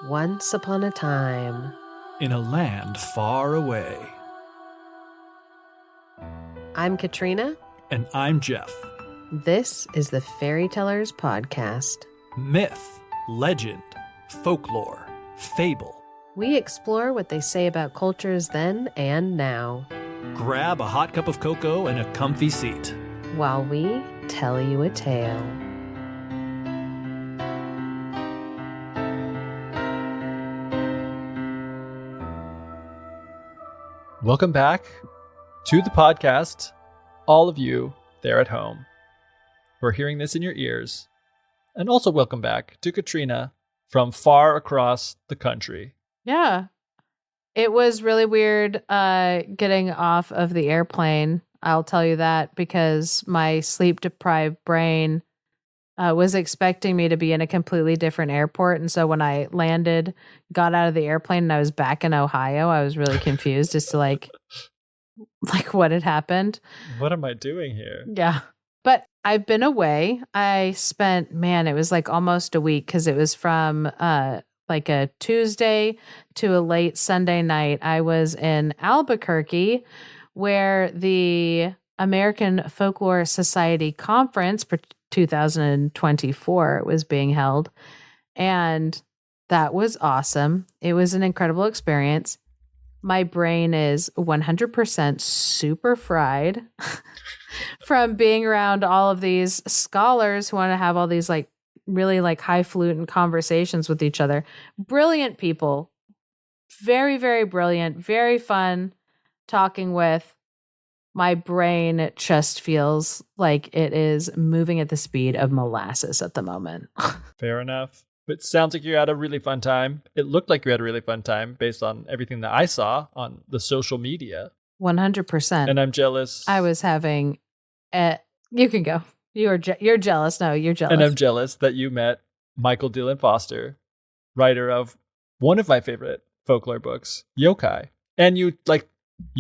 Once upon a time, in a land far away. I'm Katrina. And I'm Geoff. This is the Fairy Tellers Podcast. Myth, legend, folklore, fable. We explore what they say about cultures then and now, Grab a hot cup of cocoa and a comfy seat while we tell you a tale. Welcome back to the podcast, all of you there at home who are hearing this in your ears. And also welcome back to Katrina from far across the country. Yeah. It was really weird getting off of the airplane. I'll tell you that, because my sleep-deprived brain was expecting me to be in a completely different airport. And so when I landed, got out of the airplane, and I was back in Ohio, I was really confused as to like what had happened. What am I doing here? Yeah. But I've been away. I spent, it was like almost a week, because it was from like a Tuesday to a late Sunday night. I was in Albuquerque, where the American Folklore Society conference for 2024 was being held. And that was awesome. It was an incredible experience. My brain is 100% super fried from being around all of these scholars who want to have all these like really like highfalutin conversations with each other. Brilliant people. Very, very brilliant. Very fun talking with. My brain just feels like it is moving at the speed of molasses at the moment. Fair enough. But it sounds like you had a really fun time. It looked like you had a really fun time based on everything that I saw on the social media. 100%. And I'm jealous. I was having you can go. You're jealous. No, you're jealous. And I'm jealous that you met Michael Dylan Foster, writer of one of my favorite folklore books, Yokai. And you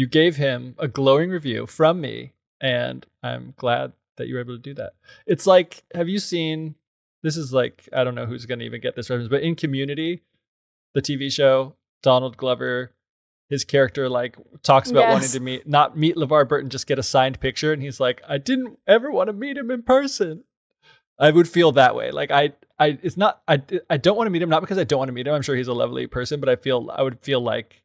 gave him a glowing review from me, and I'm glad that you were able to do that. It's like, have you seen, this is like, I don't know who's going to even get this reference, but in Community, the TV show, Donald Glover, his character like talks about wanting to not meet LeVar Burton, just get a signed picture. And he's like, I didn't ever want to meet him in person. I would feel that way. Like I don't want to meet him, not because I don't want to meet him. I'm sure he's a lovely person, but I would feel like,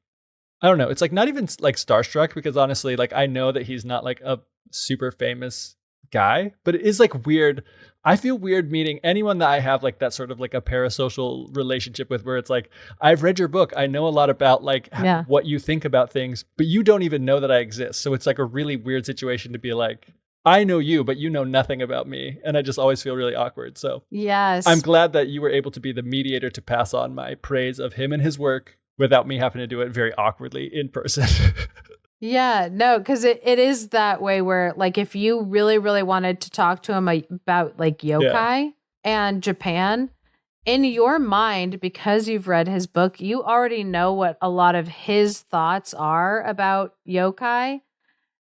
I don't know. It's like not even like starstruck, because honestly, like I know that he's not like a super famous guy, but it is like weird. I feel weird meeting anyone that I have like that sort of like a parasocial relationship with, where it's like, I've read your book. I know a lot about like what you think about things, but you don't even know that I exist. So it's like a really weird situation to be like, I know you, but you know nothing about me. And I just always feel really awkward. So yes, I'm glad that you were able to be the mediator to pass on my praise of him and his work without me having to do it very awkwardly in person. Yeah, no, because it is that way where like if you really, really wanted to talk to him about like yokai and Japan, in your mind, because you've read his book, you already know what a lot of his thoughts are about yokai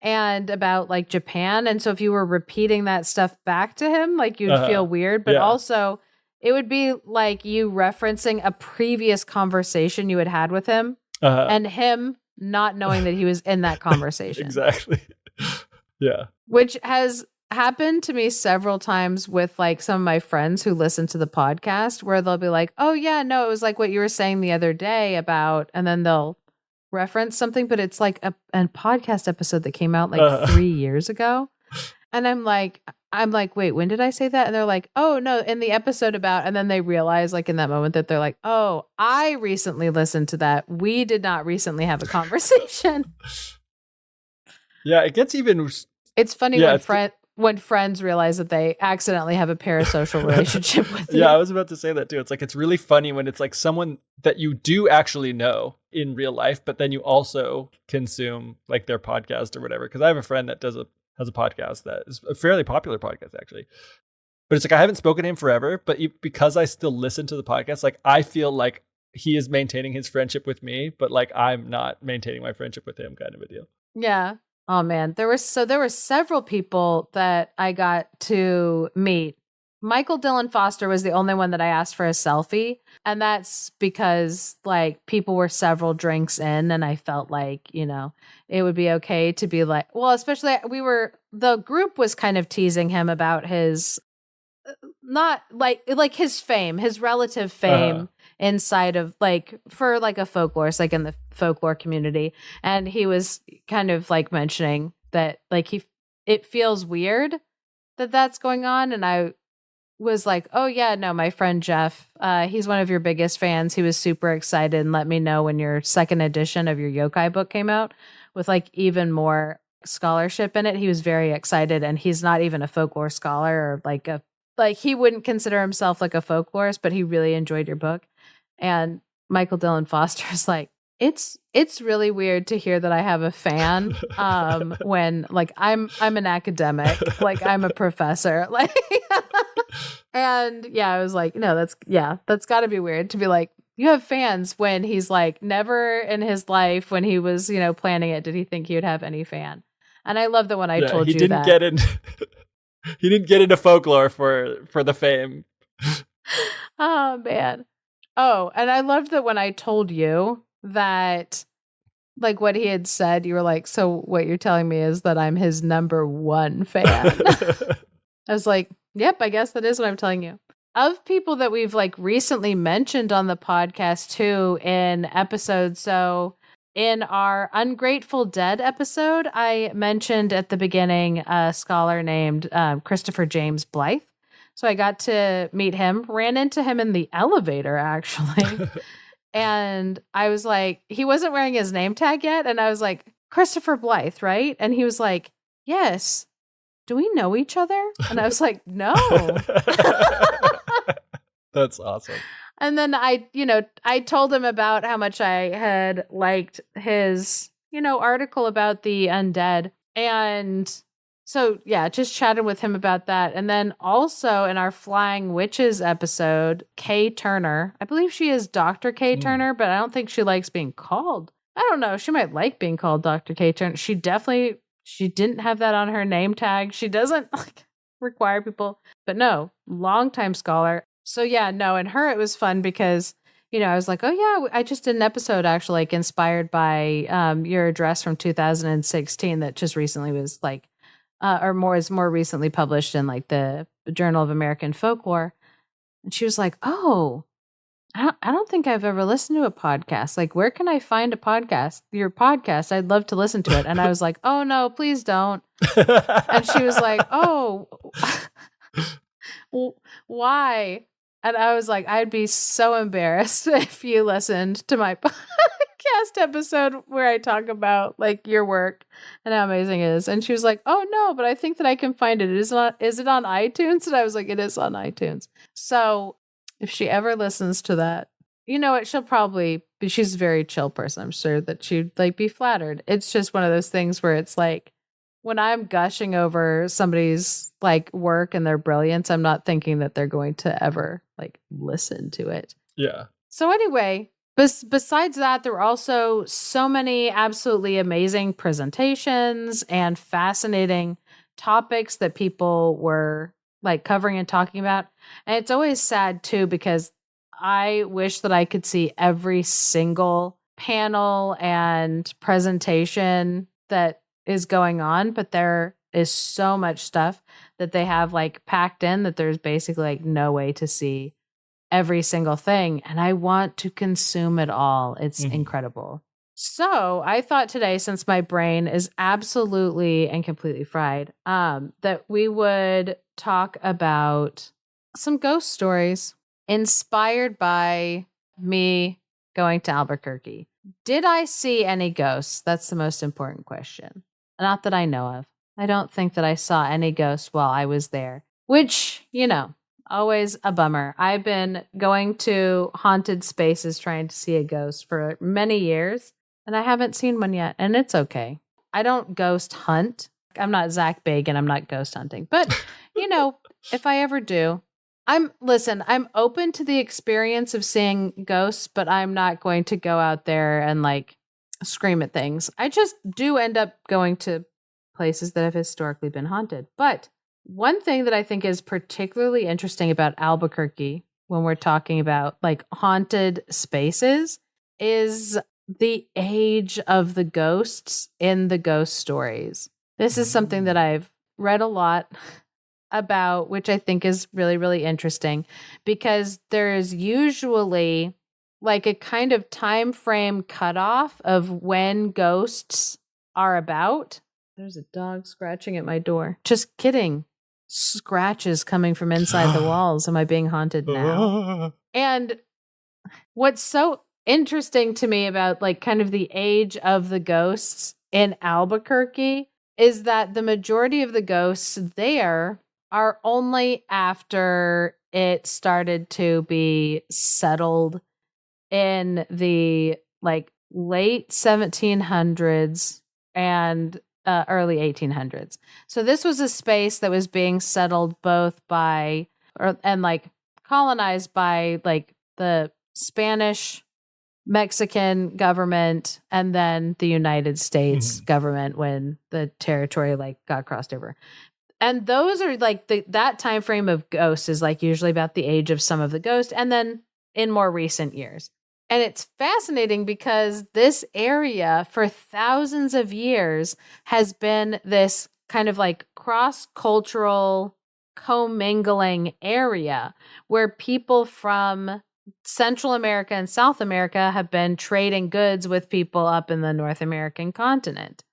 and about like Japan. And so if you were repeating that stuff back to him, like you'd feel weird, but also it would be like you referencing a previous conversation you had with him and him not knowing that he was in that conversation. Exactly. Yeah. Which has happened to me several times with like some of my friends who listen to the podcast, where they'll be like, oh yeah, no, it was like what you were saying the other day about, and then they'll reference something, but it's like a podcast episode that came out like 3 years ago. And I'm like, wait, when did I say that? And they're like, oh no, in the episode about, and then they realize like in that moment that they're like, oh, I recently listened to that. We did not recently have a conversation. Yeah, it gets even. It's funny when friends realize that they accidentally have a parasocial relationship with you. Yeah, I was about to say that too. It's like, it's really funny when it's like someone that you do actually know in real life, but then you also consume like their podcast or whatever. Because I have a friend that has a podcast that is a fairly popular podcast, actually. But it's like, I haven't spoken to him forever, but because I still listen to the podcast, like I feel like he is maintaining his friendship with me, but like I'm not maintaining my friendship with him, kind of a deal. Yeah. Oh man, there were several people that I got to meet Michael Dylan Foster was the only one that I asked for a selfie. And that's because like people were several drinks in and I felt like, it would be okay to be like, well, especially the group was kind of teasing him about his, not like his fame, his relative fame inside of like, for like a folklorist, like in the folklore community. And he was kind of like mentioning that like it feels weird that that's going on. And I was like, oh yeah, no, my friend Geoff, he's one of your biggest fans. He was super excited and let me know when your second edition of your yokai book came out with like even more scholarship in it. He was very excited, and he's not even a folklore scholar or like he wouldn't consider himself like a folklorist, but he really enjoyed your book. And Michael Dylan Foster is like, it's really weird to hear that I have a fan when like I'm an academic, like I'm a professor, like and yeah, I was like, no, that's got to be weird to be like you have fans when he's like never in his life when he was, planning it did he think he would have any fan. And I love that when I told you that he didn't get into folklore for the fame. Oh man. Oh, and I loved that when I told you that, like what he had said, you were like, so what you're telling me is that I'm his number one fan. I was like, yep, I guess that is what I'm telling you. Of people that we've like recently mentioned on the podcast too in episodes. So in our Ungrateful Dead episode, I mentioned at the beginning a scholar named Christopher James Blythe. So I got to meet him, ran into him in the elevator actually. And I was like, he wasn't wearing his name tag yet. And I was like, Christopher Blythe, right? And he was like, yes. Do we know each other? And I was like, no. That's awesome. And then I told him about how much I had liked his, article about the undead. And so, yeah, just chatted with him about that. And then also in our Flying Witches episode, Kay Turner, I believe she is Dr. Kay Turner, but I don't think she likes being called. I don't know. She might like being called Dr. Kay Turner. She didn't have that on her name tag. She doesn't require people, but no, longtime scholar. So yeah, no, and her, it was fun because, I was like, oh yeah, I just did an episode actually like inspired by your address from 2016 that just recently was like, is more recently published in like the Journal of American Folklore. And she was like, oh, I don't think I've ever listened to a podcast. Like, where can I find your podcast? I'd love to listen to it. And I was like, oh no, please don't. And she was like, oh, why? And I was like, I'd be so embarrassed if you listened to my podcast episode where I talk about like your work and how amazing it is. And she was like, oh no, but I think that I can find it. Is it on iTunes? And I was like, it is on iTunes. So if she ever listens to that, she'll probably be, she's a very chill person. I'm sure that she'd like be flattered. It's just one of those things where it's like, when I'm gushing over somebody's like work and their brilliance, I'm not thinking that they're going to ever like listen to it. Yeah. So anyway, besides that, there were also so many absolutely amazing presentations and fascinating topics that people were like covering and talking about. And it's always sad too, because I wish that I could see every single panel and presentation that is going on, but there is so much stuff that they have like packed in that there's basically like no way to see every single thing. And I want to consume it all. It's incredible. So I thought today, since my brain is absolutely and completely fried, that we would talk about some ghost stories inspired by me going to Albuquerque. Did I see any ghosts? That's the most important question. Not that I know of. I don't think that I saw any ghosts while I was there, which, always a bummer. I've been going to haunted spaces trying to see a ghost for many years, and I haven't seen one yet, and it's okay. I don't ghost hunt. I'm not Zach Bagan. I'm not ghost hunting. But, if I ever do, I'm open to the experience of seeing ghosts, but I'm not going to go out there and like scream at things. I just do end up going to places that have historically been haunted. But One thing that I think is particularly interesting about Albuquerque when we're talking about like haunted spaces is the age of the ghosts in the ghost stories. This is something that I've read a lot about, which I think is really, really interesting because there is usually like a kind of time frame cutoff of when ghosts are about. There's a dog scratching at my door. Just kidding. Scratches coming from inside the walls. Am I being haunted now? And what's so interesting to me about like kind of the age of the ghosts in Albuquerque is that the majority of the ghosts there are only after it started to be settled in the like late 1700s and early 1800s. So this was a space that was being settled both by and like colonized by like the Spanish, Mexican government, and then the United States government when the territory like got crossed over. And those are like that time frame of ghosts is like usually about the age of some of the ghosts, and then in more recent years. And it's fascinating because this area for thousands of years has been this kind of like cross-cultural commingling area where people from Central America and South America have been trading goods with people up in the North American continent.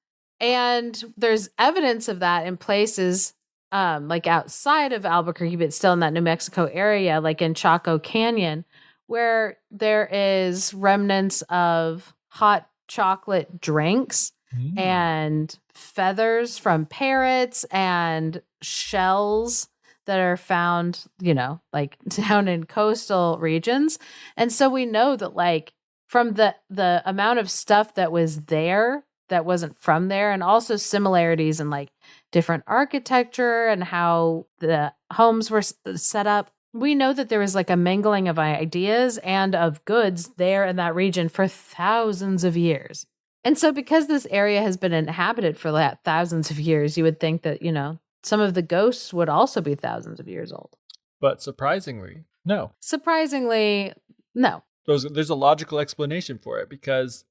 And there's evidence of that in places like outside of Albuquerque, but still in that New Mexico area, like in Chaco Canyon, where there is remnants of hot chocolate drinks and feathers from parrots and shells that are found, you know, like down in coastal regions. And so we know that like from the amount of stuff that was there that wasn't from there, and also similarities in like different architecture and how the homes were set up, we know that there was like a mingling of ideas and of goods there in that region for thousands of years. And so because this area has been inhabited for that thousands of years, you would think that, you know, some of the ghosts would also be thousands of years old. But surprisingly, no. Surprisingly, no. There's a logical explanation for it because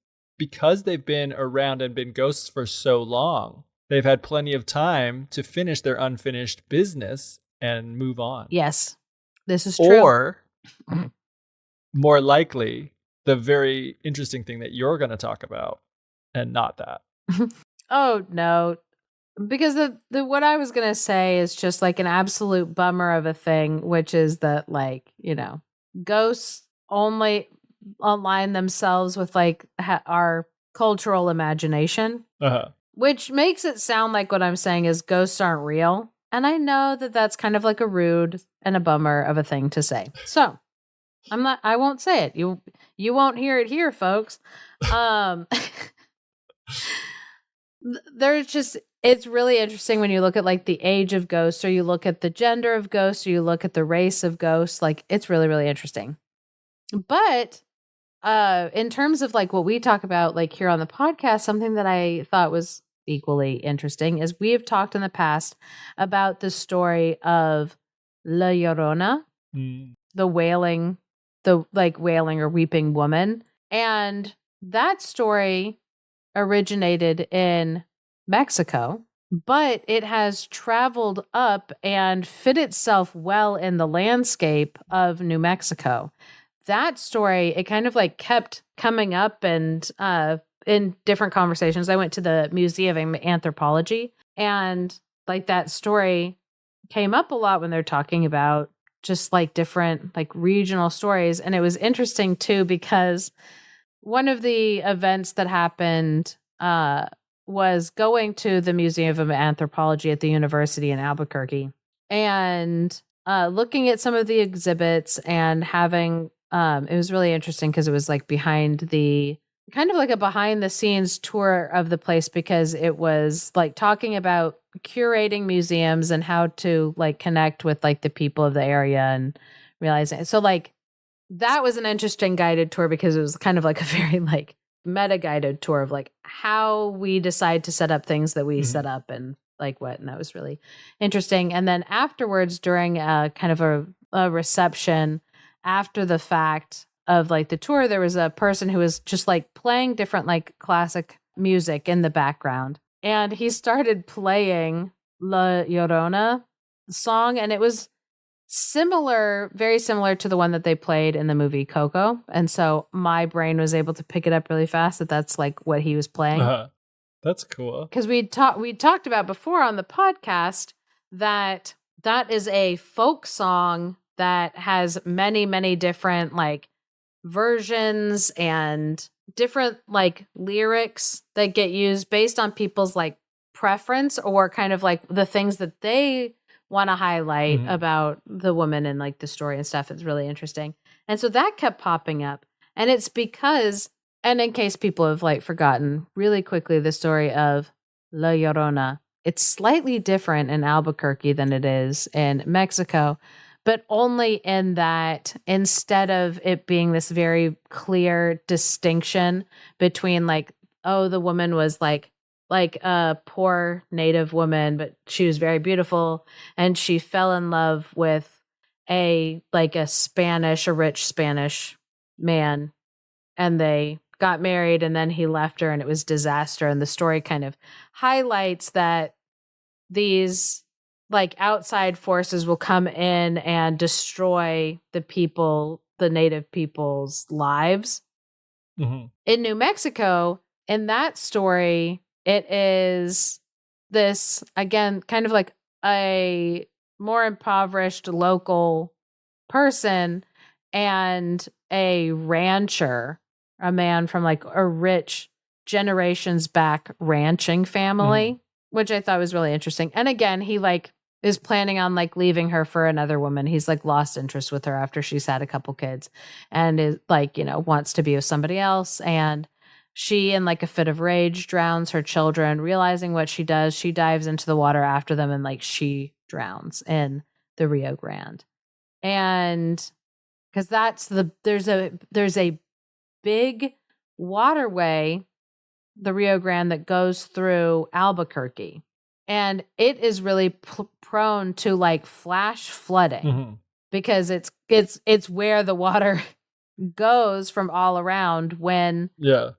they've been around and been ghosts for so long, they've had plenty of time to finish their unfinished business and move on. Yes, this is true. Or, more likely, the very interesting thing that you're going to talk about, and not that. Oh, no. Because the what I was going to say is just like an absolute bummer of a thing, which is that, like, you know, ghosts only align themselves with like our cultural imagination, which makes it sound like what I'm saying is ghosts aren't real. And I know that that's kind of like a rude and a bummer of a thing to say. So I won't say it. You won't hear it here, folks. There's just, it's really interesting when you look at like the age of ghosts, or you look at the gender of ghosts, or you look at the race of ghosts. Like, it's really, really interesting. But in terms of like what we talk about like here on the podcast, something that I thought was equally interesting is we have talked in the past about the story of La Llorona, the wailing or weeping woman. And that story originated in Mexico, but it has traveled up and fit itself well in the landscape of New Mexico. That story, it kind of like kept coming up and in different conversations. I went to the Museum of Anthropology, and like that story came up a lot when they're talking about just like different like regional stories. And it was interesting too, because one of the events that happened was going to the Museum of Anthropology at the University in Albuquerque and looking at some of the exhibits and having it was really interesting because it was like behind the scenes tour of the place, because it was like talking about curating museums and how to like connect with like the people of the area and realizing. So like that was an interesting guided tour because it was kind of like a very like meta guided tour of like how we decide to set up things that we set up and like what. And that was really interesting. And then afterwards, during a kind of a reception after the fact of like the tour, there was a person who was just like playing different like classic music in the background. And he started playing La Llorona song, and it was very similar to the one that they played in the movie Coco. And so my brain was able to pick it up really fast that that's like what he was playing. That's cool. Because we talked about before on the podcast that is a folk song that has many, many different like versions and different like lyrics that get used based on people's like preference or kind of like the things that they want to highlight about the woman and like the story and stuff. It's really interesting. And so that kept popping up. And it's because, and in case people have like forgotten really quickly, the story of La Llorona, it's slightly different in Albuquerque than it is in Mexico, but only in that instead of it being this very clear distinction between like, oh, the woman was like a poor native woman, but she was very beautiful. And she fell in love with a rich Spanish man. And they got married and then he left her and it was disaster. And the story kind of highlights that these like outside forces will come in and destroy the native people's lives. In New Mexico, in that story, it is this, again, kind of like a more impoverished local person and a rancher, a man from like a rich generations back ranching family, which I thought was really interesting. And again, he like is planning on like leaving her for another woman. He's like lost interest with her after she's had a couple kids and is like, wants to be with somebody else. And she, in like a fit of rage, drowns her children. Realizing what she does, she dives into the water after them and like she drowns in the Rio Grande. And because there's a big waterway, the Rio Grande, that goes through Albuquerque. And it is really prone to like flash flooding because it's where the water goes from all around when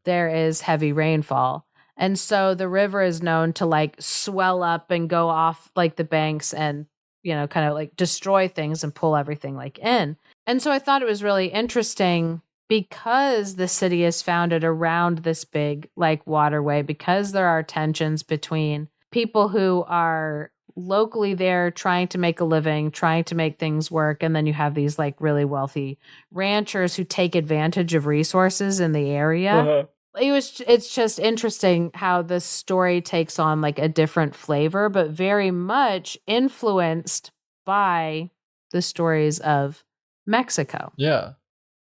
there is heavy rainfall. And so the river is known to like swell up and go off like the banks and, kind of like destroy things and pull everything like in. And so I thought it was really interesting because the city is founded around this big like waterway, because there are tensions between people who are locally there trying to make a living, trying to make things work. And then you have these like really wealthy ranchers who take advantage of resources in the area. It's just interesting how this story takes on like a different flavor, but very much influenced by the stories of Mexico. Yeah,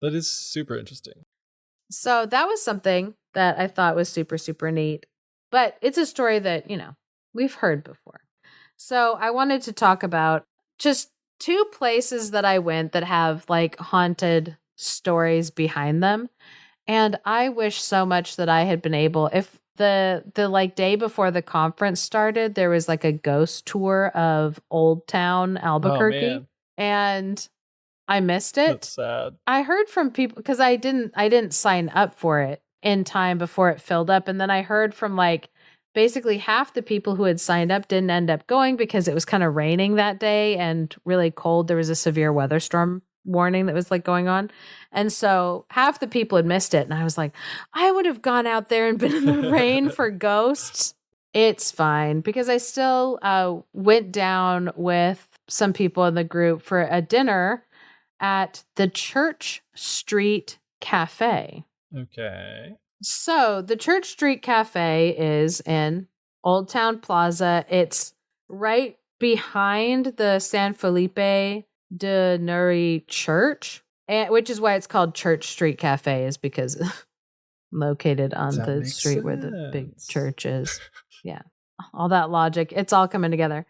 that is super interesting. So that was something that I thought was super, super neat. But it's a story that, we've heard before. So I wanted to talk about just two places that I went that have like haunted stories behind them. And I wish so much that I had been able, if the like day before the conference started, there was like a ghost tour of Old Town Albuquerque. And I missed it. That's sad. I heard from people because I didn't sign up for it in time before it filled up. And then I heard from like basically half the people who had signed up didn't end up going because it was kind of raining that day and really cold. There was a severe weather storm warning that was like going on. And so half the people had missed it. And I was like, I would have gone out there and been in the rain for ghosts. It's fine because I still went down with some people in the group for a dinner at the Church Street Cafe. Okay. So the Church Street Cafe is in Old Town Plaza. It's right behind the San Felipe de Nuri Church, which is why it's called Church Street Cafe, is because located on the street where the big church is. Yeah. All that logic. It's all coming together.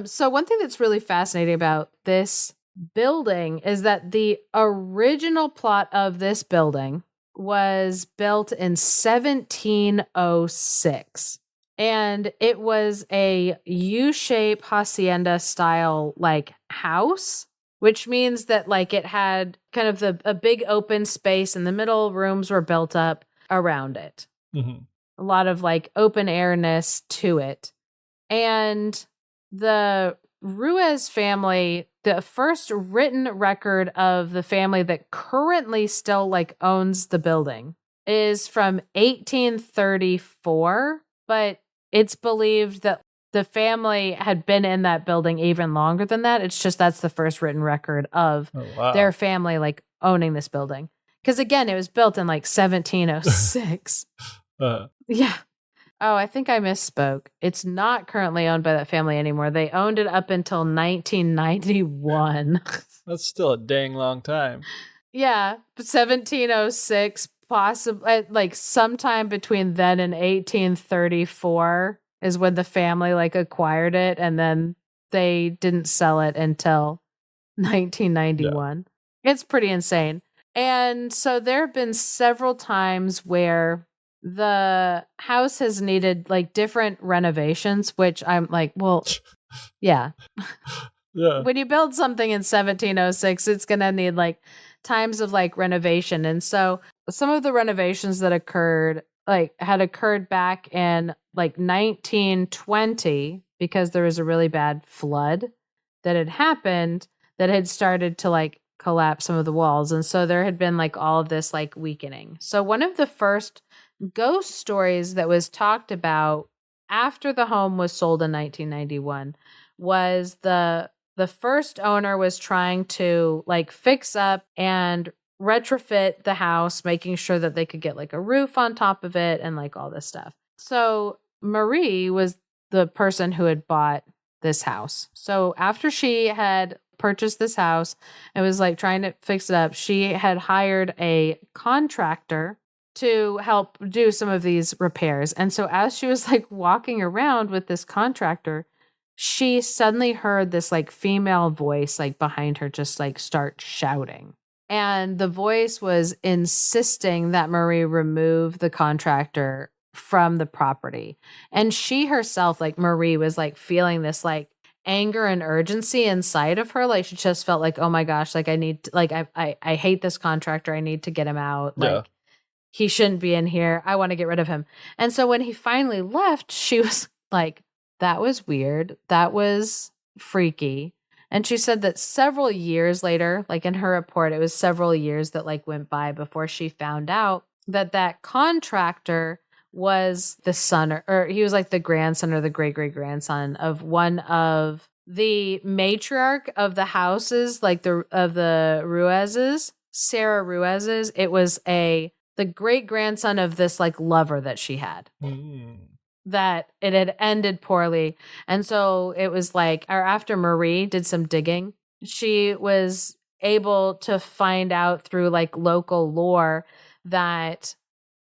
So one thing that's really fascinating about this building is that the original plot of this building was built in 1706. And it was a U-shaped hacienda style like house, which means that like it had kind of a big open space in the middle. Rooms were built up around it. Mm-hmm. A lot of like open airness to it. And the Ruiz family, the first written record of the family that currently still like owns the building is from 1834, but it's believed that the family had been in that building even longer than that. It's just that's the first written record of their family like owning this building. Because again, it was built in like 1706. Yeah. Oh, I think I misspoke. It's not currently owned by that family anymore. They owned it up until 1991. That's still a dang long time. Yeah, 1706, possibly like sometime between then and 1834 is when the family like acquired it, and then they didn't sell it until 1991. Yeah. It's pretty insane. And so there have been several times where the house has needed like different renovations, which I'm like, well, yeah. Yeah. When you build something in 1706, it's going to need like times of like renovation. And so some of the renovations that occurred like had occurred back in like 1920 because there was a really bad flood that had happened that had started to like collapse some of the walls. And so there had been like all of this like weakening. So one of the first ghost stories that was talked about after the home was sold in 1991 was the first owner was trying to like fix up and retrofit the house, making sure that they could get like a roof on top of it and like all this stuff. So Marie was the person who had bought this house. So after she had purchased this house and was like trying to fix it up, she had hired a contractor to help do some of these repairs. And so as she was like walking around with this contractor, she suddenly heard this like female voice like behind her just like start shouting. And the voice was insisting that Marie remove the contractor from the property. And she herself, like Marie, was like feeling this like anger and urgency inside of her. Like she just felt like, oh my gosh, like I need to, like I hate this contractor. I need to get him out. Like he shouldn't be in here. I want to get rid of him. And so when he finally left, she was like, that was weird. That was freaky. And she said that several years later, like in her report, it was several years that like went by before she found out that that contractor was the son or he was like the grandson or the great-great-grandson of one of the matriarch of the houses, like of the Ruizes, Sarah Ruizes. It was the great-grandson of this like lover that she had. That it had ended poorly. And so it was like, or after Marie did some digging, she was able to find out through like local lore that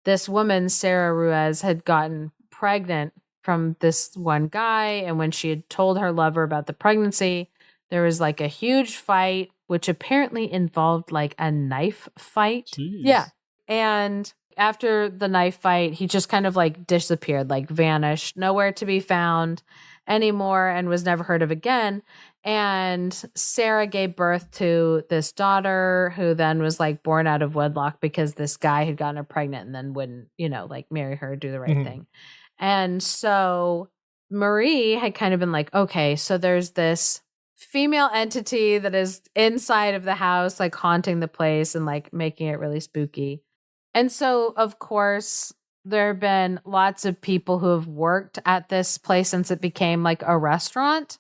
this woman, Sarah Ruiz, had gotten pregnant from this one guy. And when she had told her lover about the pregnancy, there was like a huge fight, which apparently involved like a knife fight. Jeez. Yeah. And after the knife fight, he just kind of like disappeared, like vanished, nowhere to be found anymore, and was never heard of again. And Sarah gave birth to this daughter who then was like born out of wedlock because this guy had gotten her pregnant and then wouldn't, like marry her, do the right thing. And so Marie had kind of been like, okay, so there's this female entity that is inside of the house, like haunting the place and like making it really spooky. And so, of course, there have been lots of people who have worked at this place since it became like a restaurant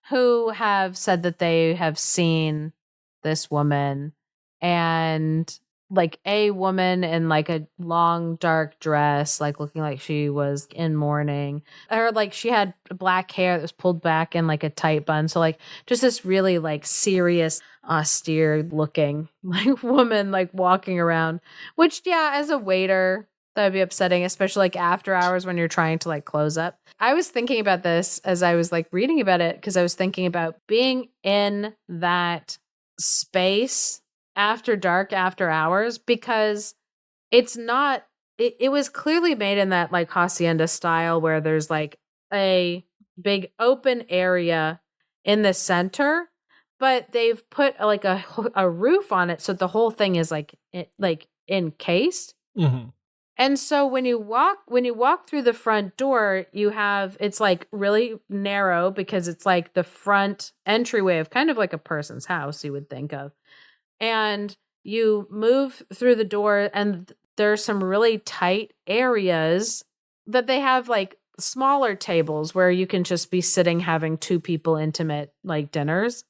who have said that they have seen this woman, and like a woman in like a long dark dress, like looking like she was in mourning, or like she had black hair that was pulled back in like a tight bun. So like just this really like serious, austere looking like woman like walking around, which as a waiter, that would be upsetting, especially like after hours when you're trying to like close up. I was thinking about this as I was like reading about it, because I was thinking about being in that space after dark, after hours, because it's not it was clearly made in that like hacienda style where there's like a big open area in the center, but they've put like a roof on it, so the whole thing is like encased. Mm-hmm. And so when you walk through the front door, it's like really narrow because it's like the front entryway of kind of like a person's house you would think of. And you move through the door and there's some really tight areas that they have like smaller tables where you can just be sitting having two people intimate like dinners.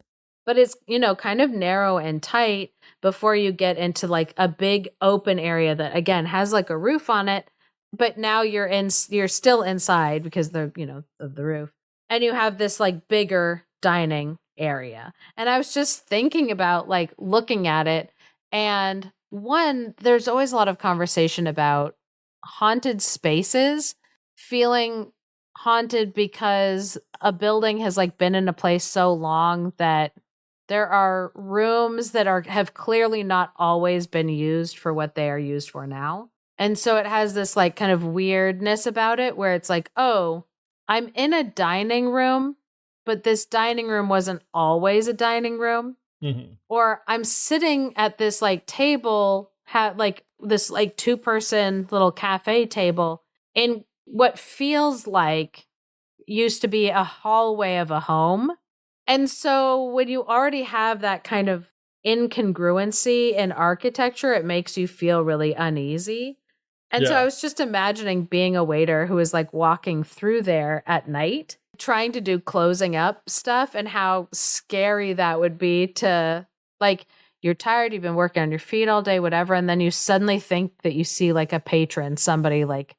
But it's, kind of narrow and tight before you get into like a big open area that again has like a roof on it, but now you're still inside because of the roof. And you have this like bigger dining area. And I was just thinking about like looking at it, and there's always a lot of conversation about haunted spaces feeling haunted because a building has like been in a place so long that there are rooms that have clearly not always been used for what they are used for now. And so it has this like kind of weirdness about it where it's like, oh, I'm in a dining room, but this dining room wasn't always a dining room. Mm-hmm. Or I'm sitting at this like table, like this like 2-person little cafe table in what feels like used to be a hallway of a home. And so when you already have that kind of incongruency in architecture, it makes you feel really uneasy. And so I was just imagining being a waiter who is like walking through there at night, trying to do closing up stuff, and how scary that would be to like, you're tired, you've been working on your feet all day, whatever. And then you suddenly think that you see like a patron, somebody like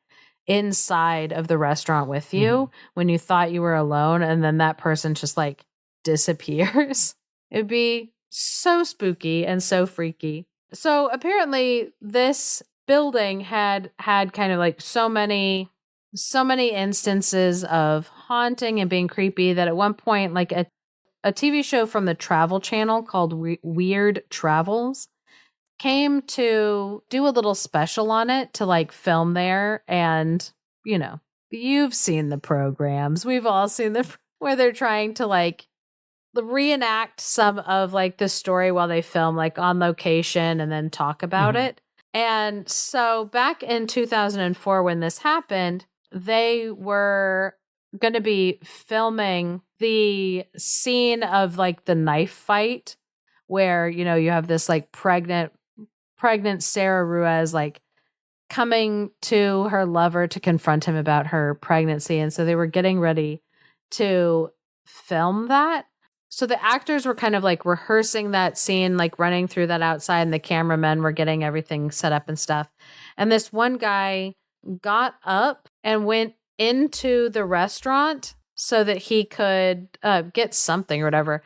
inside of the restaurant with you when you thought you were alone. And then that person just like disappears. It'd be so spooky and so freaky. So apparently this building had kind of like so many instances of haunting and being creepy that at one point like a TV show from the Travel Channel called Weird Travels came to do a little special on it to like film there. And you've seen the programs, we've all seen where they're trying to like reenact some of like the story while they film like on location and then talk about it. And so back in 2004 when this happened, they were going to be filming the scene of like the knife fight where you have this like pregnant Sarah Ruiz like coming to her lover to confront him about her pregnancy. And so they were getting ready to film that. So the actors were kind of like rehearsing that scene, like running through that outside, and the cameramen were getting everything set up and stuff. And this one guy got up and went into the restaurant so that he could get something or whatever.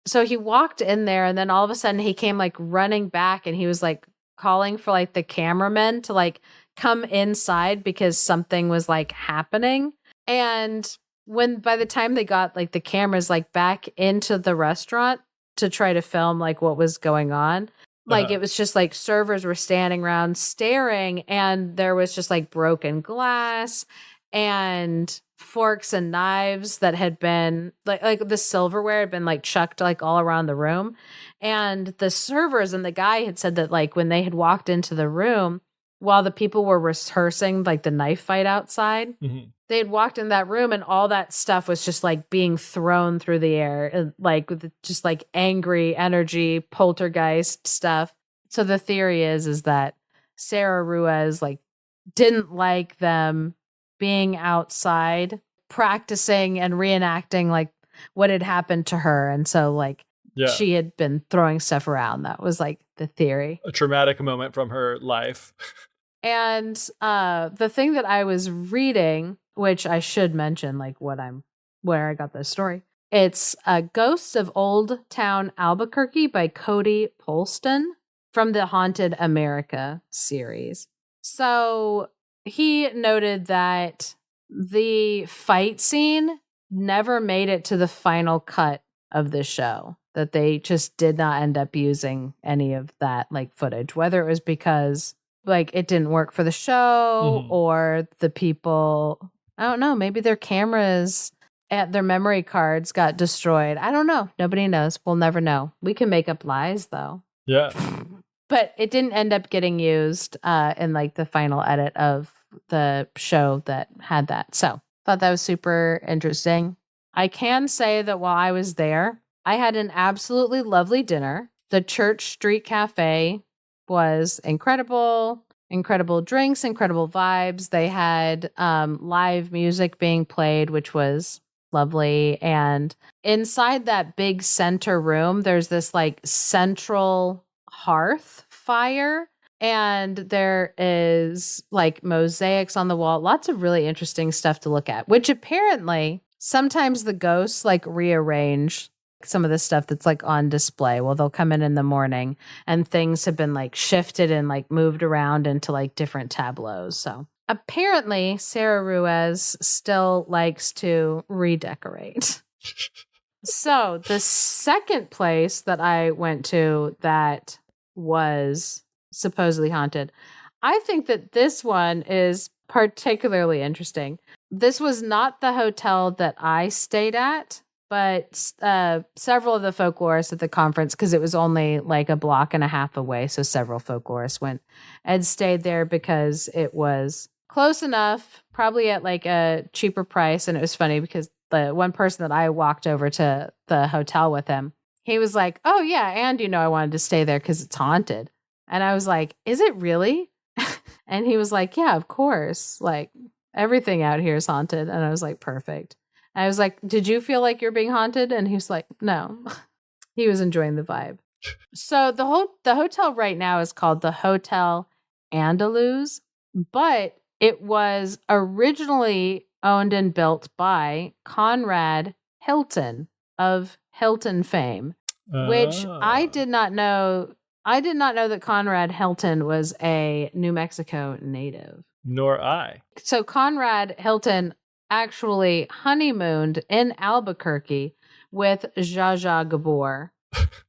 So he walked in there, and then all of a sudden he came like running back, and he was like calling for like the cameramen to like come inside because something was like happening. And by the time they got like the cameras like back into the restaurant to try to film like what was going on, like it was just like servers were standing around staring, and there was just like broken glass and forks and knives that had been like the silverware had been like chucked like all around the room. And the servers and the guy had said that like when they had walked into the room while the people were rehearsing like the knife fight outside, they had walked in that room and all that stuff was just like being thrown through the air, like with just like angry energy, poltergeist stuff. So the theory is that Sarah Ruiz like didn't like them being outside practicing and reenacting like what had happened to her. And so like she had been throwing stuff around. That was like the theory. A traumatic moment from her life. And the thing that I was reading, which I should mention, like where I got this story. It's Ghosts of Old Town Albuquerque by Cody Polston from the Haunted America series. So he noted that the fight scene never made it to the final cut of the show, that they just did not end up using any of that like footage, whether it was because like it didn't work for the show, Mhm. or the people, I don't know, maybe their cameras at their memory cards got destroyed. I don't know. Nobody knows. We'll never know. We can make up lies though. Yeah. But it didn't end up getting used in like the final edit of the show that had that. So thought that was super interesting. I can say that while I was there, I had an absolutely lovely dinner. The Church Street Cafe was incredible. Incredible drinks, incredible vibes. They had live music being played, which was lovely. And inside that big center room, there's this like central hearth fire. And there is like mosaics on the wall, lots of really interesting stuff to look at, which apparently sometimes the ghosts like rearrange some of the stuff that's like on display. Well, they'll come in the morning and things have been like shifted and like moved around into like different tableaus. So apparently Sarah Ruiz still likes to redecorate. So the second place that I went to that was supposedly haunted, I think that this one is particularly interesting. This was not the hotel that I stayed at, but several of the folklorists at the conference, because it was only like a block and a half away, so several folklorists went and stayed there because it was close enough, probably at like a cheaper price. And it was funny because the one person that I walked over to the hotel with him, he was like, "Oh yeah, and I wanted to stay there because it's haunted." And I was like, "Is it really?" And he was like, "Yeah, of course. Like everything out here is haunted." And I was like, "Perfect." And I was like, "Did you feel like you're being haunted?" And he was like, "No." He was enjoying the vibe. So the hotel right now is called the Hotel Andaluz, but it was originally owned and built by Conrad Hilton of Hilton fame, which I did not know. I did not know that Conrad Hilton was a New Mexico native. Nor I. So Conrad Hilton actually honeymooned in Albuquerque with Zsa Zsa Gabor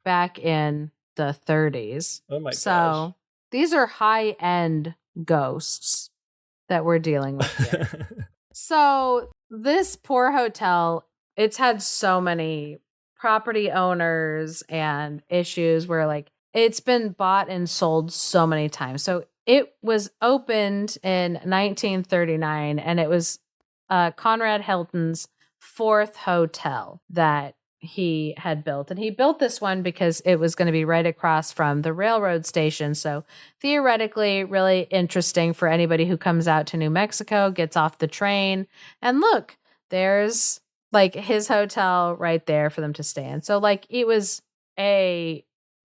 back in the 30s. Oh my so gosh. These are high-end ghosts that we're dealing with here. So this poor hotel, it's had so many property owners and issues where like it's been bought and sold so many times. So it was opened in 1939 and it was Conrad Hilton's fourth hotel that he had built. And he built this one because it was going to be right across from the railroad station. So theoretically, really interesting for anybody who comes out to New Mexico, gets off the train, and look, there's like his hotel right there for them to stay in. So like it was a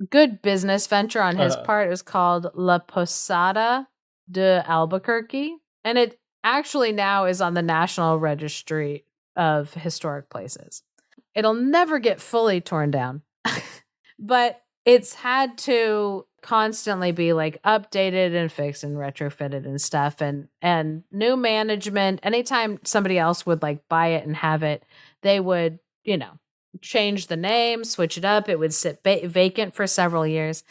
good business venture on his part. It was called La Posada de Albuquerque. And it actually now is on the National Registry of Historic Places. It'll never get fully torn down, but it's had to constantly be like updated and fixed and retrofitted and stuff. And new management, anytime somebody else would like buy it and have it, they would, change the name, switch it up. It would sit vacant for several years.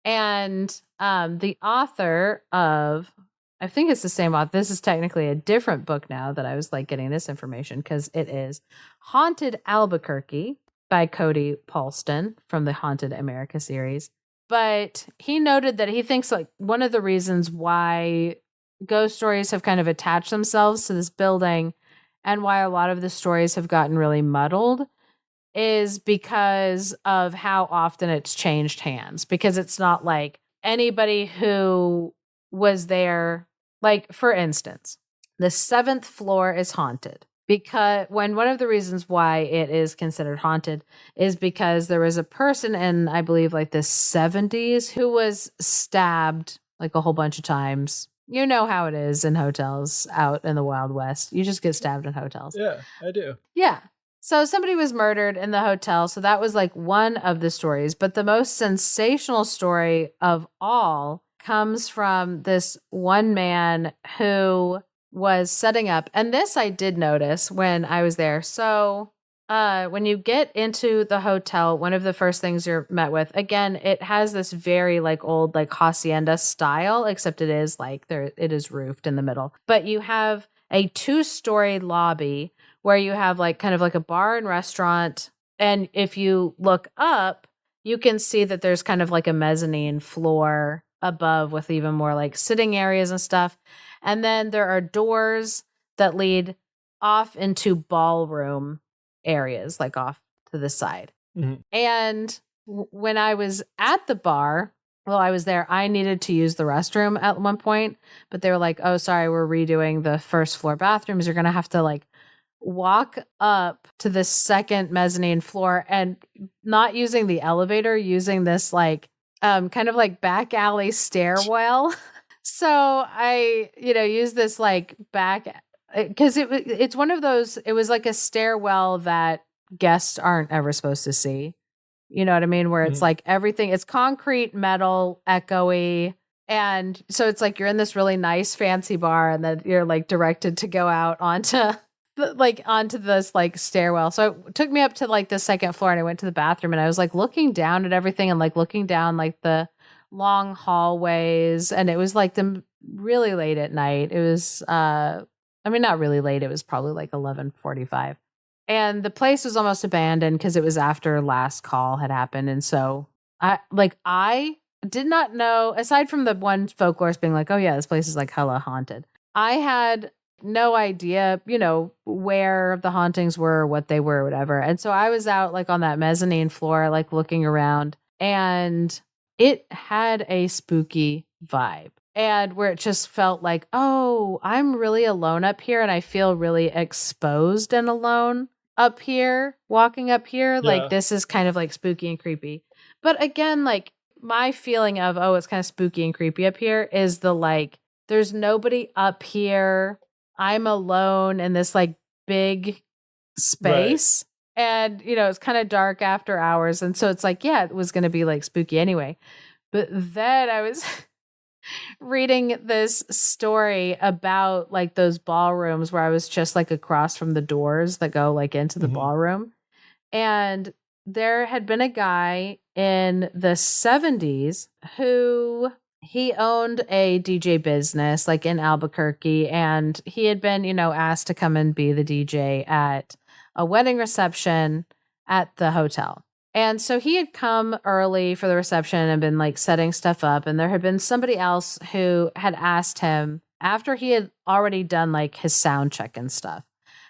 And the author of, I think it's the same author. This is technically a different book now that I was like getting this information because it is Haunted Albuquerque by Cody Paulston from the Haunted America series. But he noted that he thinks like one of the reasons why ghost stories have kind of attached themselves to this building and why a lot of the stories have gotten really muddled is because of how often it's changed hands. Because it's not like anybody who was there. Like, for instance, the 7th floor is haunted because one of the reasons why it is considered haunted is because there was a person in, I believe, like the 70s who was stabbed like a whole bunch of times. You know how it is in hotels out in the Wild West. You just get stabbed in hotels. Yeah, I do. Yeah. So somebody was murdered in the hotel. So that was like one of the stories. But the most sensational story of all comes from this one man who was setting up. And this I did notice when I was there. So when you get into the hotel, one of the first things you're met with, again, it has this very like old like hacienda style, except it is like it is roofed in the middle. But you have a 2-story lobby where you have like kind of like a bar and restaurant. And if you look up, you can see that there's kind of like a mezzanine floor above with even more like sitting areas and stuff. And then there are doors that lead off into ballroom areas, like off to the side. Mm-hmm. And when I was at the bar, while I was there, I needed to use the restroom at one point, but they were like, oh, sorry, we're redoing the first floor bathrooms. You're going to have to like walk up to the second mezzanine floor and not using the elevator, using this like kind of like back alley stairwell. So I, use this like back, because it's one of those, it was like a stairwell that guests aren't ever supposed to see. You know what I mean? Where it's like everything, it's concrete, metal, echoey. And so it's like you're in this really nice fancy bar and then you're like directed to go out onto this like stairwell. So it took me up to like the second floor and I went to the bathroom and I was like looking down at everything and like looking down like the long hallways. And it was like really late at night. It was, not really late. It was probably like 11:45. And the place was almost abandoned because it was after last call had happened. And so I did not know, aside from the one folklorist being like, oh yeah, this place is like hella haunted. I had no idea, where the hauntings were, what they were, whatever. And so I was out like on that mezzanine floor, like looking around, and it had a spooky vibe. And where it just felt like, oh, I'm really alone up here and I feel really exposed and alone up here, walking up here. Yeah. Like this is kind of like spooky and creepy. But again, like my feeling of, oh, it's kind of spooky and creepy up here is the like, there's nobody up here. I'm alone in this like big space. Right. And, it's kind of dark after hours. And so it's like, yeah, it was going to be like spooky anyway. But then I was reading this story about like those ballrooms where I was just like across from the doors that go like into the ballroom. And there had been a guy in the 70s who he owned a DJ business like in Albuquerque, and he had been, asked to come and be the DJ at a wedding reception at the hotel. And so he had come early for the reception and been like setting stuff up. And there had been somebody else who had asked him after he had already done like his sound check and stuff,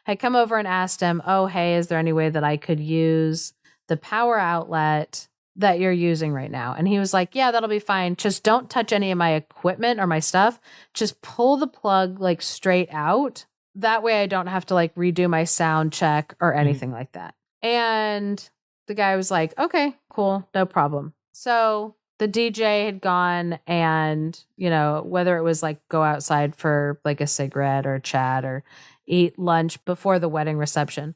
had come over and asked him, oh, hey, is there any way that I could use the power outlet that you're using right now? And he was like, yeah, that'll be fine. Just don't touch any of my equipment or my stuff. Just pull the plug like straight out. That way I don't have to like redo my sound check or anything like that. And the guy was like, okay, cool, no problem. So the DJ had gone and, whether it was like go outside for like a cigarette or chat or eat lunch before the wedding reception,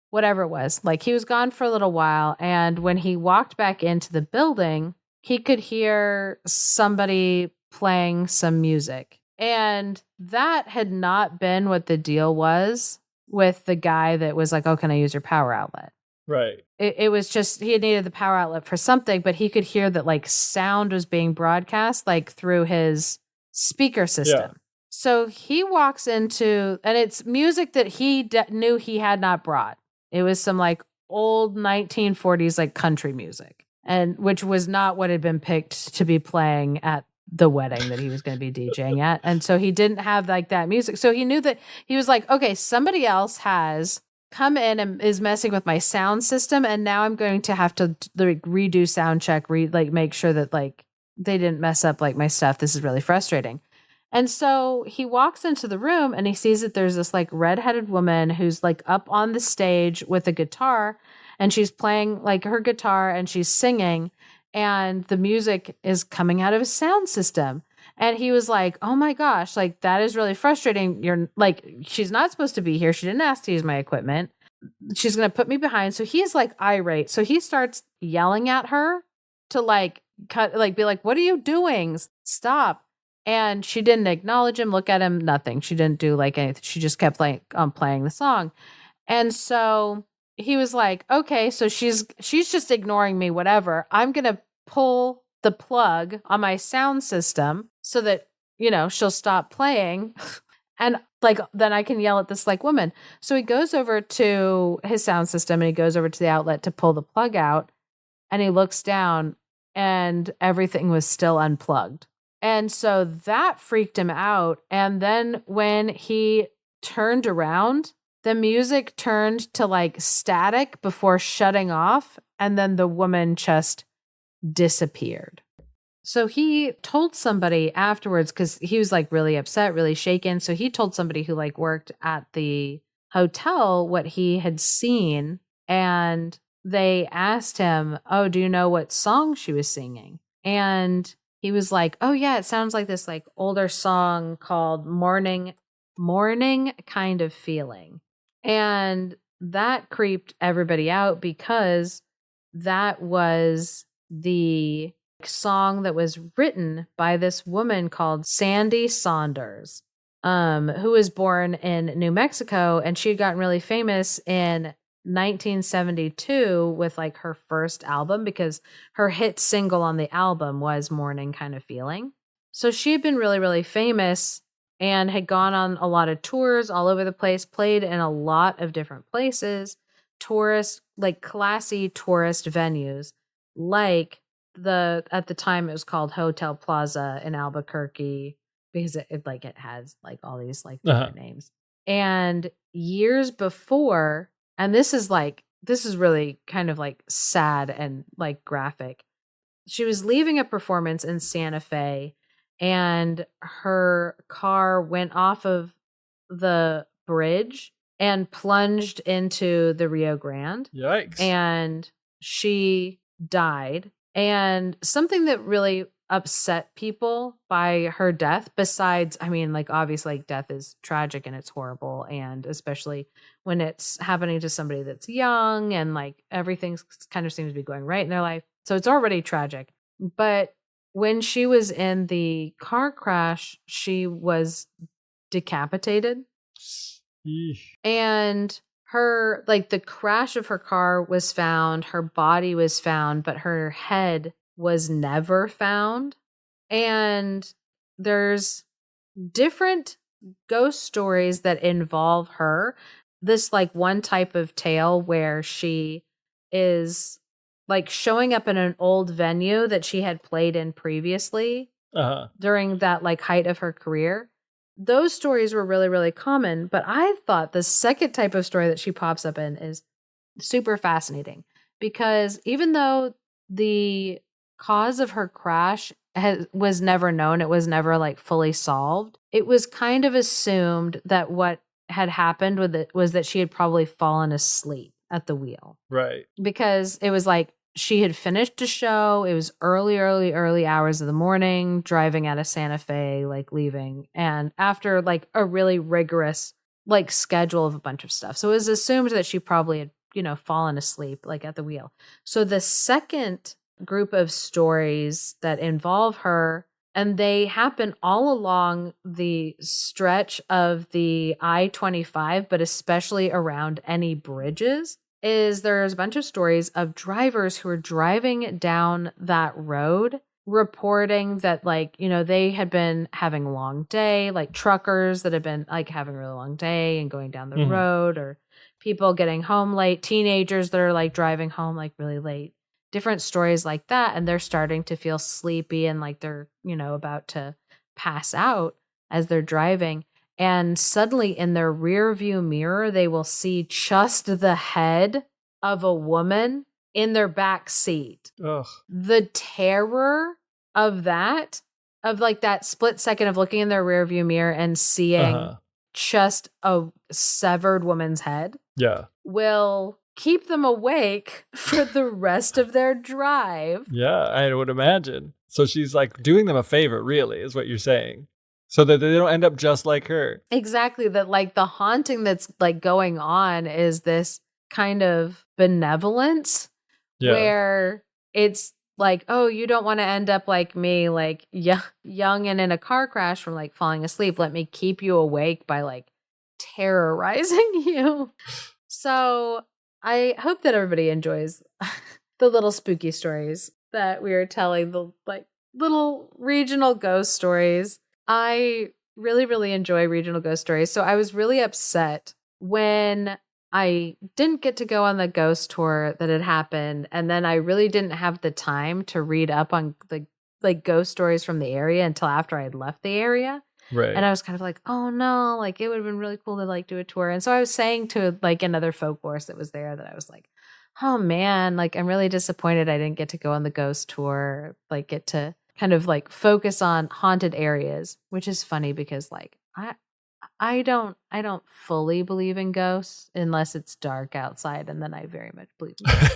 whatever it was, like he was gone for a little while. And when he walked back into the building, he could hear somebody playing some music. And that had not been what the deal was with the guy that was like, oh, can I use your power outlet? Right. It was just, he had needed the power outlet for something, but he could hear that like sound was being broadcast like through his speaker system. Yeah. So he walks into, and it's music that he knew he had not brought. It was some like old 1940s like country music, and which was not what had been picked to be playing at the wedding that he was going to be DJing at. And so he didn't have like that music. So he knew that he was like, okay, somebody else has come in and is messing with my sound system, and now I'm going to have to like redo sound check, make sure that like they didn't mess up like my stuff. This is really frustrating. And so he walks into the room and he sees that there's this like redheaded woman who's like up on the stage with a guitar, and she's playing like her guitar and she's singing, and the music is coming out of a sound system. And he was like, oh my gosh, like that is really frustrating. You're like, she's not supposed to be here. She didn't ask to use my equipment. She's going to put me behind. So he's like irate. So he starts yelling at her to like be like, what are you doing? Stop. And she didn't acknowledge him, look at him, nothing. She didn't do like anything. She just kept playing the song. And so he was like, okay, so she's just ignoring me, whatever. I'm going to pull the plug on my sound system so that, she'll stop playing. And like, then I can yell at this like woman. So he goes over to his sound system and he goes over to the outlet to pull the plug out. And he looks down and everything was still unplugged. And so that freaked him out. And then when he turned around, the music turned to like static before shutting off. And then the woman just disappeared. So he told somebody afterwards, because he was like really upset, really shaken. So he told somebody who like worked at the hotel what he had seen. And they asked him, oh, do you know what song she was singing? And he was like, oh yeah, it sounds like this like older song called Morning Kind of Feeling. And that creeped everybody out because that was the song that was written by this woman called Sandy Saunders, who was born in New Mexico, and she had gotten really famous in 1972 with like her first album because her hit single on the album was Morning Kind of Feeling. So she had been really, really famous and had gone on a lot of tours all over the place, played in a lot of different places, like classy tourist venues, like at the time it was called Hotel Plaza in Albuquerque because it has like all these like different names. And years before, and this is really kind of like sad and like graphic. She was leaving a performance in Santa Fe and her car went off of the bridge and plunged into the Rio Grande. Yikes. And she died. And something that really upset people by her death, besides, I mean, like, obviously, like, death is tragic and it's horrible. And especially when it's happening to somebody that's young and like everything kind of seems to be going right in their life. So it's already tragic. But when she was in the car crash, she was decapitated. Eesh. And her, like, the crash of her car was found, her body was found, but her head was never found. And there's different ghost stories that involve her. This like one type of tale where she is like showing up in an old venue that she had played in previously during that like height of her career. Those stories were really, really common, but I thought the second type of story that she pops up in is super fascinating because even though the cause of her crash was never known, it was never like fully solved, it was kind of assumed that what had happened with it was that she had probably fallen asleep at the wheel. Right. Because it was like she had finished a show. It was early hours of the morning, driving out of Santa Fe, like leaving. And after like a really rigorous like schedule of a bunch of stuff. So it was assumed that she probably had, fallen asleep like at the wheel. So the second group of stories that involve her, and they happen all along the stretch of the I-25, but especially around any bridges, is there's a bunch of stories of drivers who are driving down that road reporting that like, they had been having a long day, like truckers that have been like having a really long day and going down the road, or people getting home late, teenagers that are like driving home like really late, different stories like that. And they're starting to feel sleepy and like they're, about to pass out as they're driving. And suddenly in their rear view mirror, they will see just the head of a woman in their back seat. Ugh. The terror of that, of like that split second of looking in their rear view mirror and seeing just a severed woman's head, will keep them awake for the rest of their drive. Yeah, I would imagine. So she's like doing them a favor, really, is what you're saying. So that they don't end up just like her. Exactly. That like the haunting that's like going on is this kind of benevolence where it's like, oh, you don't want to end up like me, like young and in a car crash from like falling asleep. Let me keep you awake by like terrorizing you. So I hope that everybody enjoys the little spooky stories that we are telling, the like little regional ghost stories. I really, really enjoy regional ghost stories. So I was really upset when I didn't get to go on the ghost tour that had happened. And then I really didn't have the time to read up on the like ghost stories from the area until after I had left the area. Right. And I was kind of like, oh no, like it would have been really cool to like do a tour. And so I was saying to like another folklorist that was there that I was like, oh man, like I'm really disappointed I didn't get to go on the ghost tour, like get to kind of like focus on haunted areas, which is funny because like I don't fully believe in ghosts unless it's dark outside, and then I very much believe in ghosts.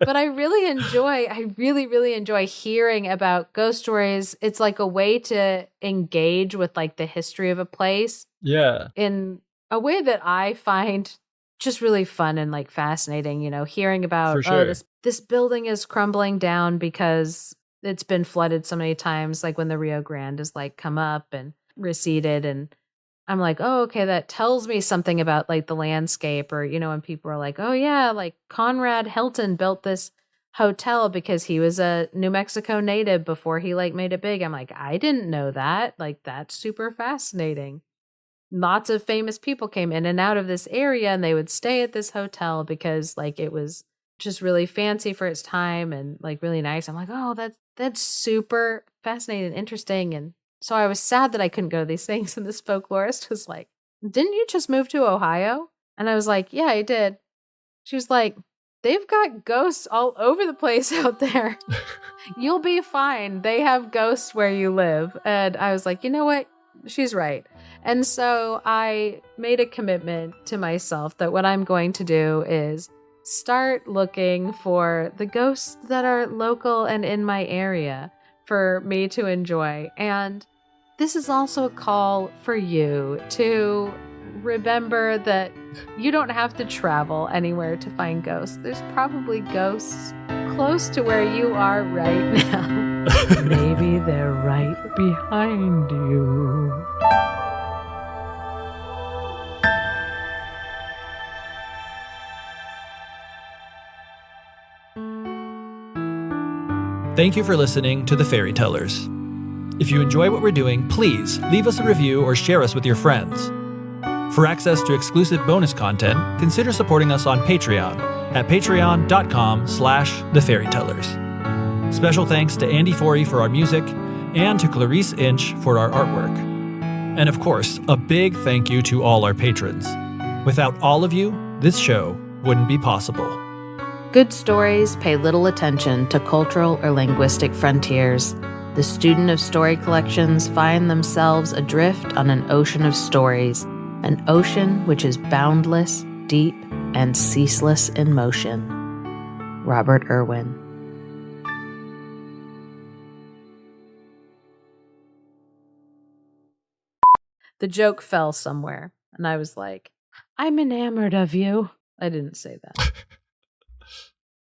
But I really, really enjoy hearing about ghost stories. It's like a way to engage with like the history of a place. Yeah. In a way that I find just really fun and like fascinating, you know, hearing about, For sure. this building is crumbling down because it's been flooded so many times, like when the Rio Grande has like come up and receded. And I'm like, oh, okay, that tells me something about like the landscape. Or, you know, when people are like, oh yeah, like Conrad Hilton built this hotel because he was a New Mexico native before he like made it big. I'm like, I didn't know that. Like, that's super fascinating. Lots of famous people came in and out of this area and they would stay at this hotel because like it was just really fancy for its time and like really nice. I'm like, oh, that's super fascinating and interesting. And so I was sad that I couldn't go to these things. And this folklorist was like, didn't you just move to Ohio? And I was like, yeah, I did. She was like, they've got ghosts all over the place out there. You'll be fine. They have ghosts where you live. And I was like, you know what? She's right. And so I made a commitment to myself that what I'm going to do is start looking for the ghosts that are local and in my area for me to enjoy. And this is also a call for you to remember that you don't have to travel anywhere to find ghosts. There's probably ghosts close to where you are right now. Maybe they're right behind you. Thank you for listening to The Fairy Tellers. If you enjoy what we're doing, please leave us a review or share us with your friends. For access to exclusive bonus content, consider supporting us on Patreon at patreon.com/thefairytellers. Special thanks to Andy Forey for our music and to Clarice Inch for our artwork. And of course, a big thank you to all our patrons. Without all of you, this show wouldn't be possible. Good stories pay little attention to cultural or linguistic frontiers. The student of story collections find themselves adrift on an ocean of stories, an ocean which is boundless, deep, and ceaseless in motion. Robert Irwin. The joke fell somewhere, and I was like, I'm enamored of you. I didn't say that.